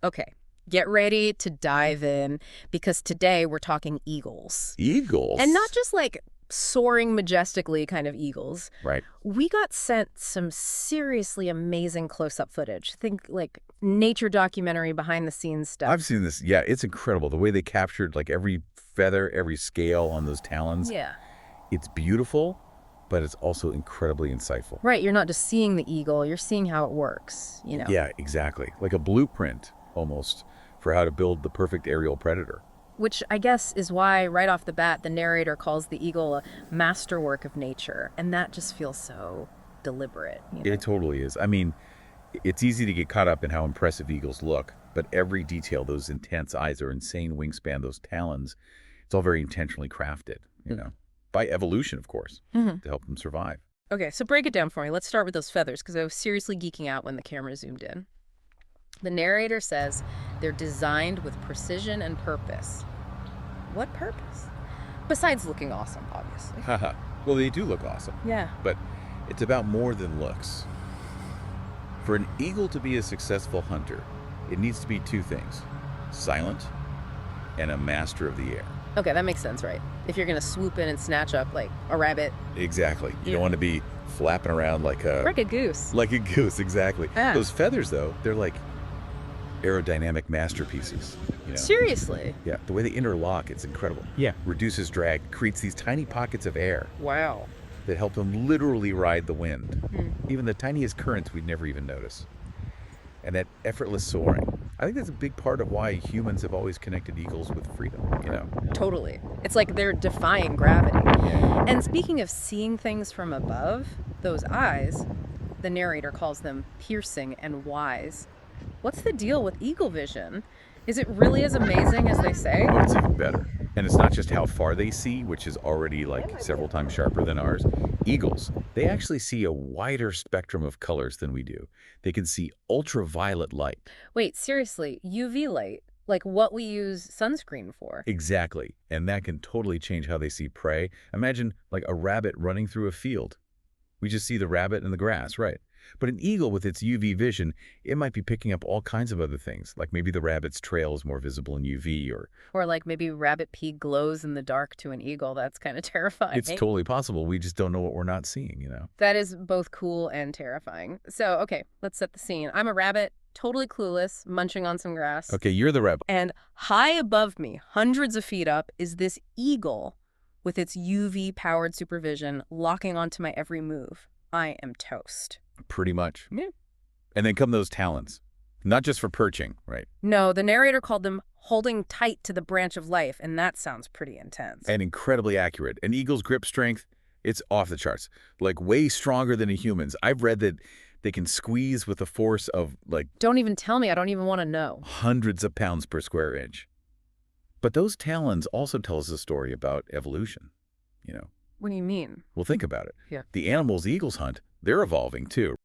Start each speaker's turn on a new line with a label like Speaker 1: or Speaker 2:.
Speaker 1: Okay, get ready to dive in because today we're talking eagles. And not
Speaker 2: Eagles?
Speaker 1: just like soaring majestically kind of eagles.
Speaker 2: Right.
Speaker 1: We got sent some seriously amazing close-up footage. Think like nature documentary behind the scenes
Speaker 2: I've
Speaker 1: stuff.
Speaker 2: seen this. Yeah, it's incredible. The way they captured like every feather, every scale on those talons.
Speaker 1: Yeah.
Speaker 2: It's beautiful, but it's also incredibly insightful.
Speaker 1: Right, you're not just seeing the eagle, you're seeing how it works.
Speaker 2: Yeah, exactly. Like a blueprint almost for how to build the perfect aerial predator.
Speaker 1: Which I guess is why, right off the bat, the narrator calls the eagle a masterwork of nature. And that just feels so deliberate.
Speaker 2: It totally is. I mean, it's easy to get caught up in how impressive eagles look, but every detail, those intense eyes, their insane wingspan, those talons, it's all very intentionally crafted, by evolution, of course,
Speaker 1: Mhm.
Speaker 2: to help them survive.
Speaker 1: Okay, so break it down for me. Let's start with those feathers, because I was seriously geeking out when the camera zoomed in. The narrator says they're designed with precision and purpose. What purpose? Besides looking awesome, obviously.
Speaker 2: Haha. Well, they do look awesome,
Speaker 1: Yeah.
Speaker 2: but it's about more than looks. For an eagle to be a successful hunter, it needs to be two things: silent and a master of the air.
Speaker 1: Okay, that makes sense, right? If you're going to swoop in and snatch up, like, a rabbit.
Speaker 2: Exactly. You
Speaker 1: Yeah.
Speaker 2: don't want to be flapping around like a
Speaker 1: Like a goose.
Speaker 2: like a goose. Exactly.
Speaker 1: Yeah.
Speaker 2: Those feathers, though, they're like aerodynamic masterpieces.
Speaker 1: Seriously?
Speaker 2: Yeah, the way they interlock, it's incredible. Yeah. Reduces drag, creates these tiny pockets of air
Speaker 1: Wow.
Speaker 2: that help them literally ride the wind.
Speaker 1: Hmm.
Speaker 2: Even the tiniest currents we'd never even notice. And that effortless soaring. I think that's a big part of why humans have always connected eagles with freedom.
Speaker 1: Totally. It's like they're defying gravity. And speaking of seeing things from above, those eyes, the narrator calls them piercing and wise. What's the deal with eagle vision? Is it really as amazing as they say?
Speaker 2: Oh, it's even better. And it's not just how far they see, which is already like several times sharper than ours. Eagles, they actually see a wider spectrum of colors than we do. They can see ultraviolet light.
Speaker 1: Wait, seriously, UV light, like what we use sunscreen for.
Speaker 2: Exactly. And that can totally change how they see prey. Imagine like a rabbit running through a field. We just see the rabbit and the grass, right? But an eagle with its UV vision, it might be picking up all kinds of other things, like maybe the rabbit's trail is more visible in UV, or
Speaker 1: Or like maybe rabbit pee glows in the dark to an eagle. That's kind of terrifying.
Speaker 2: it's totally possible. We just don't know what we're not seeing.
Speaker 1: That is both cool and terrifying. So, okay, let's set the scene. I'm a rabbit, totally clueless, munching on some grass.
Speaker 2: Okay, you're the rabbit.
Speaker 1: And high above me, hundreds of feet up, is this eagle with its UV-powered supervision locking onto my every move. I am toast.
Speaker 2: Pretty much.
Speaker 1: Yeah.
Speaker 2: And then come those talons. Not just for perching, right?
Speaker 1: No, the narrator called them holding tight to the branch of life, and that sounds pretty intense.
Speaker 2: And incredibly accurate. An eagle's grip strength, it's off the charts. Like way stronger than a human's. I've read that they can squeeze with a force of like
Speaker 1: Don't even tell me. I don't even want to know.
Speaker 2: hundreds of pounds per square inch. But those talons also tell us a story about evolution.
Speaker 1: What do you mean?
Speaker 2: Well, think about it.
Speaker 1: Yeah.
Speaker 2: The animals eagles hunt, they're evolving too.